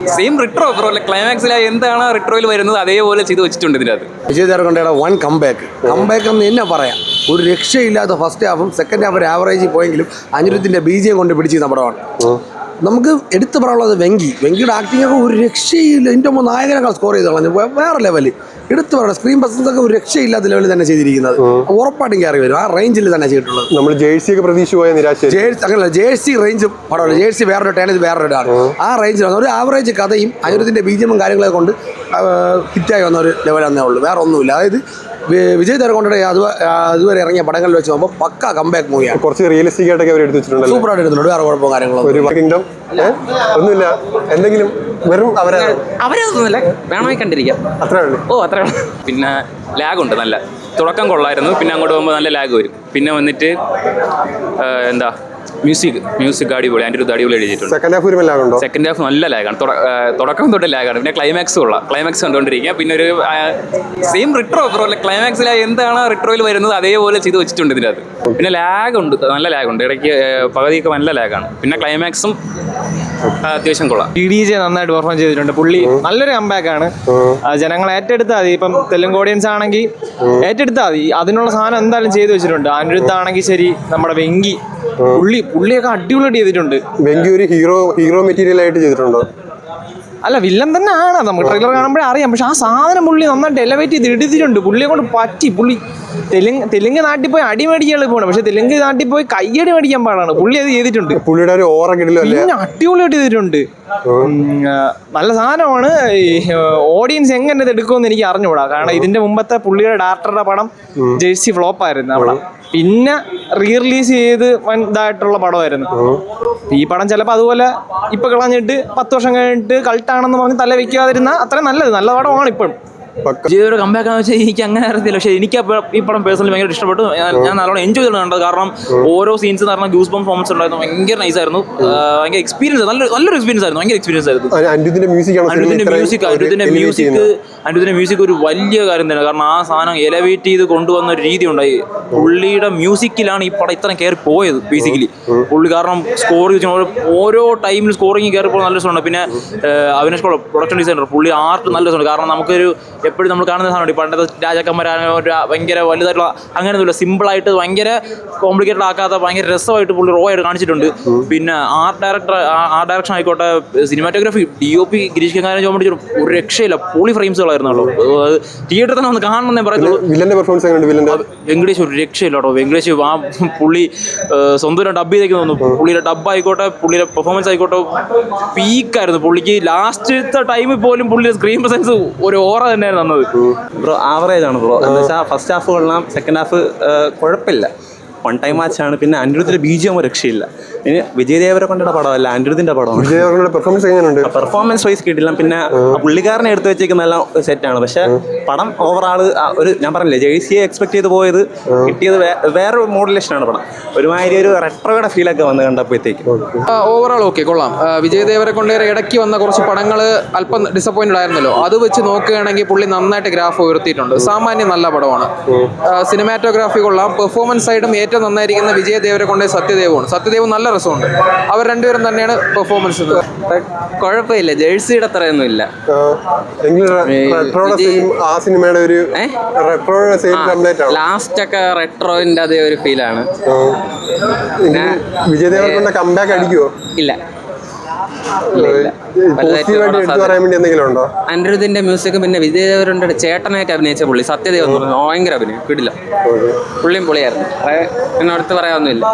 Same retro bro. ക്ലൈമാക്സിൽ എന്താണ് റിട്രോയിൽ വരുന്നത് അതേപോലെ ചെയ്ത് വെച്ചിട്ടുണ്ട് ഇതിനകത്ത്. വിജയ് ദേവരകൊണ്ടയുടെ വൺ കംബാക്ക് എന്ന് തന്നെ പറയാം. ഒരു രക്ഷയില്ലാത്ത ഫസ്റ്റ് ഹാഫും സെക്കൻഡ് ഹാഫ് ഒരു ആവറേജിൽ പോയെങ്കിലും അനിരുദ്ധിൻ്റെ ബീജിയം കൊണ്ട് പിടിച്ചിരുന്ന പടമാണ്. നമുക്ക് എടുത്തു പറയാനുള്ളത് വെങ്കിയുടെ ആക്ടിംഗ് ഒക്കെ ഒരു രക്ഷയില്ല. എൻ്റെ നായകനേക്കാൾ സ്കോർ ചെയ്ത് കളഞ്ഞു, വേറെ ലെവല്. എടുത്തു പറയണം, സ്ക്രീൻ പ്രസൻസ് ഒക്കെ ഒരു രക്ഷയില്ലാത്ത ലെവലിൽ തന്നെ ചെയ്തിരിക്കുന്നത്. ഉറപ്പായിട്ടും കയറി വരും, ആ റേഞ്ചിൽ തന്നെ ചെയ്തിട്ടുള്ളത്. നമ്മൾ ജേഴ്സി ഒക്കെ പ്രതീക്ഷ പോയ നിരാശ. അങ്ങനെയല്ല, ജേഴ്സി റേഞ്ച് പടമല്ല. ജേഴ്സി വേറൊരു ടേൺ, ഇത് വേറൊരു ഇതാണ്. ആ റേഞ്ചിൽ വന്ന ഒരു ആവറേജ് കഥയും അനിരുദ്ധിൻ്റെ ബീജിയമും കാര്യങ്ങളൊക്കെ കൊണ്ട് ഹിറ്റായി വന്ന ഒരു ലെവലെന്നേ ഉള്ളൂ, വേറെ ഒന്നുമില്ല. അതായത് വിജയ് ദേവരകൊണ്ടയുടെ അതുവരെ ഇറങ്ങിയ പടങ്ങളിൽ വെച്ച് നോക്കുമ്പോൾ പക്ക കംബാക്ക് മൂവിയാണ്. കുറച്ച് റിയലിസ്റ്റിക് ആയിട്ടൊക്കെ അവർ എടുത്ത് വെച്ചിട്ടുണ്ട്, സൂപ്പറായിട്ട് എടുത്തിട്ടുണ്ട്. വേറെ കുഴപ്പമോ കാര്യങ്ങളോ ഒന്നുമില്ല. എന്തെങ്കിലും വെറും അവരൊന്നുമില്ല, വേണമെങ്കിൽ കണ്ടിരിക്കാം, അത്രേ ഉള്ളൂ. അത്രേ ഉള്ളൂ. പിന്നെ ലാഗുണ്ട്, നല്ല തുടക്കം കൊള്ളായിരുന്നു, പിന്നെ അങ്ങോട്ട് പോകുമ്പോൾ നല്ല ലാഗ് വരും. പിന്നെ വന്നിട്ട് എന്താ മ്യൂസിക് അടിപൊളി, അനിരുദ്ധ് അടിപൊളി എഴുതിയിട്ടുണ്ട്. സെക്കൻഡ് ഹാഫ് നല്ല ലാഗാണ്, തുടക്കം തൊട്ട് ലാഗാണ്. പിന്നെ ക്ലൈമാക്സ് കണ്ടുകൊണ്ടിരിക്കുക. പിന്നെ ഒരു സെയിം റിട്രോ ബ്രോ. ക്ലൈമാക്സിൽ എന്താണ് റിട്രോയിൽ വരുന്നത് അതേപോലെ ചെയ്ത് വെച്ചിട്ടുണ്ട് ഇതിനകത്ത്. പിന്നെ ലാഗുണ്ട്, നല്ല ലാഗുണ്ട്, ഇടയ്ക്ക് പകുതിയൊക്കെ നല്ല ലാഗാണ്. പിന്നെ ക്ലൈമാക്സും അത്യാവശ്യം കൊള്ളാം. DJ നന്നായിട്ട് പെർഫോം ചെയ്തിട്ടുണ്ട്. പുള്ളി നല്ലൊരു കംബാക്കാണ്. ജനങ്ങൾ ഏറ്റെടുത്താൽ മതി. ഇപ്പം തെലുങ്ക് ഓഡിയൻസ് ആണെങ്കിൽ ഏറ്റെടുത്താൽ മതി, അതിനുള്ള സാധനം എന്തായാലും ചെയ്തു വെച്ചിട്ടുണ്ട്. അനിരുദ്ധ് ആണെങ്കിൽ ശരി, നമ്മുടെ പുള്ളിയൊക്കെ അടിപൊളിയായിട്ട് ചെയ്തിട്ടുണ്ട്. വെങ്കി ഒരു ഹീറോ മെറ്റീരിയൽ ആയിട്ട് ചെയ്തിട്ടുണ്ടോ? അല്ല, വില്ലൻ തന്നെ ആണ്, നമുക്ക് ട്രെയിലർ കാണുമ്പോഴേ അറിയാം. പക്ഷെ ആ സാധനം പുള്ളി നന്നായിട്ട് എലവേറ്റ് ചെയ്ത് എടുത്തിട്ടുണ്ട്. പുള്ളിയെ കൊണ്ട് പറ്റി. പുള്ളി തെലുങ്ക് നാട്ടിൽ പോയി അടി മേടിക്കാൻ എളുപ്പമാണ്, പക്ഷെ തെലുങ്ക് നാട്ടിൽ പോയി കയ്യടി മേടിക്കാൻ പാടാണ്. പുള്ളി അത് ചെയ്തിട്ടുണ്ട്. പുള്ളിയുടെ ഒരു ഓറ പിന്നെ അടിപൊളിയായിട്ട് ചെയ്തിട്ടുണ്ട്. നല്ല സാധനമാണ്. ഓഡിയൻസ് എങ്ങനെ ഇത് എടുക്കുമെന്ന് എനിക്ക് അറിഞ്ഞുകൂടാ. കാരണം ഇതിന്റെ മുമ്പത്തെ പുള്ളിയുടെ ഡയറക്ടറുടെ പടം ജേഴ്സി ഫ്ലോപ്പായിരുന്നു അവിടെ. പിന്നെ റിലീസ് ചെയ്ത് ഇതായിട്ടുള്ള പടമായിരുന്നു. ഈ പടം ചിലപ്പോൾ അതുപോലെ ഇപ്പൊ കളഞ്ഞിട്ട് 10 വർഷം കഴിഞ്ഞിട്ട് കൾട്ടാണെന്ന് പറഞ്ഞ് തല വെക്കാതിരുന്ന അത്രയും നല്ല പടമാണ് ഇപ്പോഴും. ജീവിതം കംബാക്ക് ആണെന്ന് വെച്ചാൽ എനിക്ക് അങ്ങനെ അറിയത്തില്ല. പക്ഷേ എനിക്ക് ഈ പടം പേഴ്സണലി ഭയങ്കര ഇഷ്ടപ്പെട്ടു. ഞാൻ നല്ലോണം എൻജോയ് ചെയ്തിട്ടുണ്ട്. കാരണം ഓരോ സീൻസ് എന്ന് പറഞ്ഞാൽ ഗൂസ് ബംസ് പെർഫോമൻസ് ഉണ്ടായിരുന്നു. ഭയങ്കര നൈസായിരുന്നു. ഭയങ്കര എക്സ്പീരിയൻസ്, നല്ലൊരു എക്സ്പീരിയൻസ് ആയിരുന്നു. ഭയങ്കര എക്സ്പീരിയൻസ് ആയിരുന്നു. അനിരുദ്ധിന്റെ മ്യൂസിക് ഒരു വലിയ കാര്യം തന്നെ. കാരണം ആ സാധനം എലവേറ്റ് ചെയ്ത് കൊണ്ടുവന്ന ഒരു രീതി ഉണ്ടായി. പുള്ളിയുടെ മ്യൂസിക്കിലാണ് ഈ പടം ഇത്രയും കയറി പോയത് ബേസിക്കലി. പുള്ളി കാരണം സ്കോർ ഓരോ ടൈമിൽ സ്കോറിങ് കയറിപ്പോൾ നല്ല രസമുണ്ട്. പിന്നെ അവിനാഷ് പ്രൊഡക്ഷൻ ഡിസൈനർ, പുള്ളി ആർട്ട് നല്ല രസമുണ്ട്. കാരണം നമുക്കൊരു എപ്പോഴും നമ്മൾ കാണുന്ന സാധനമുണ്ട്, പണ്ടത്തെ രാജാക്കന്മാരാണ് ഭയങ്കര വലുതായിട്ടുള്ള അങ്ങനെയൊന്നുമില്ല, സിമ്പിളായിട്ട് ഭയങ്കര കോംപ്ലിക്കേറ്റഡ് ആക്കാത്ത ഭയങ്കര രസമായിട്ട് പുള്ളി റോ ആയിട്ട് കാണിച്ചിട്ടുണ്ട്. പിന്നെ ആർട്ട് ഡയറക്ഷൻ ആയിക്കോട്ടെ, സിനിമാറ്റോഗ്രാഫി, DOP ഗിരീഷ് കങ്കാരൻ ചോദിച്ചു ഒരു രക്ഷയില്ല. പൊളി ഫ്രെയിംസുകളായിരുന്നു. തിയേറ്ററിൽ തന്നെ ഒന്ന് കാണണമെന്നേ പറയുള്ളൂ. വെങ്കടേഷ് ഒരു രക്ഷയില്ല കേട്ടോ. വെങ്കടേഷ് ആ പുള്ളി സ്വന്തം ഡബ് ചെയ്തേക്ക് തോന്നുന്നു. പുള്ളിയുടെ ഡബ് ആയിക്കോട്ടെ, പുള്ളിയുടെ പെർഫോമൻസ് ആയിക്കോട്ടെ, പീക്കായിരുന്നു. പുള്ളിക്ക് ലാസ്റ്റത്തെ ടൈമിൽ പോലും പുള്ളിയുടെ സ്ക്രീൻ പ്രസൻസ് ഒരു ഓറ തന്നെയാണ് തന്നത്. ബ്രോ ആവറേജ് ആണ് ബ്രോ. എന്ന് വെച്ചാൽ ഫസ്റ്റ് ഹാഫ് കൊള്ളാം, സെക്കൻഡ് ഹാഫ് കുഴപ്പമില്ല, വൺ ടൈം മാച്ചാണ്. പിന്നെ അനിരുദ്ധിന്റെ BGM രക്ഷയില്ല. ഇനി വിജയ് ദേവരകൊണ്ടയുടെ പടമല്ല, അനിരുദ്ധിന്റെ പടമാണ്. പെർഫോമൻസ് വൈസ് കിട്ടില്ല. പിന്നെ പുള്ളിക്കാരനെ എടുത്തു വെച്ചേക്കുന്ന എല്ലാം സെറ്റാണ്. പക്ഷെ പടം ഓവറാൾ ഒരു ഞാൻ പറഞ്ഞില്ലേ, ജേഴ്സിയെ എക്സ്പെക്ട് ചെയ്ത് പോയത് കിട്ടിയത് വേറൊരു മോഡുലേഷനാണ് പടം. ഒരുമാതിരി ഒരു റെട്രോയുടെ ഫീലൊക്കെ വന്ന് കണ്ടപ്പോഴത്തേക്ക് ഓവറാൾ ഓക്കെ, കൊള്ളാം. വിജയ് ദേവരകൊണ്ടയുടെ ഇടയ്ക്ക് വന്ന കുറച്ച് പടങ്ങൾ അല്പം ഡിസപ്പോയിന്റഡ് ആയിരുന്നല്ലോ. അത് വെച്ച് നോക്കുകയാണെങ്കിൽ പുള്ളി നന്നായിട്ട് ഗ്രാഫ് ഉയർത്തിയിട്ടുണ്ട്. സാമാന്യം നല്ല പടമാണ്. സിനിമാറ്റോഗ്രാഫി കൊള്ളാം. പെർഫോമൻസ് സൈഡും ഏറ്റവും നന്നായിരിക്കുന്ന വിജയ് ദേവരകൊണ്ടയും സത്യദേവും നല്ല രസമുണ്ട്. അവർ രണ്ടുപേരും തന്നെയാണ് പെർഫോമൻസ്. കുഴപ്പമില്ല, ജേഴ്സിയുടെ അത്രയൊന്നും ഇല്ല. ലാസ്റ്റ് ഒക്കെ റെട്രോന്റെ അതേ ഒരു ഫീലാണ്. വിജയ് ദേവരകൊണ്ട കംബാക്ക് അടിക്കുവോ? ഇല്ല. അനിരുദ്ധിന്റെ മ്യൂസിക്, പിന്നെ വിജയ് ദേവരകൊണ്ടയുടെ ചേട്ടനായിട്ട് അഭിനയിച്ച പുള്ളി സത്യദേവ് ഭയങ്കര അഭിനയം കിടില്ല. പുള്ളിയും പൊളിയായിരുന്നു. എന്നോടത്ത് പറയാനൊന്നുമില്ല.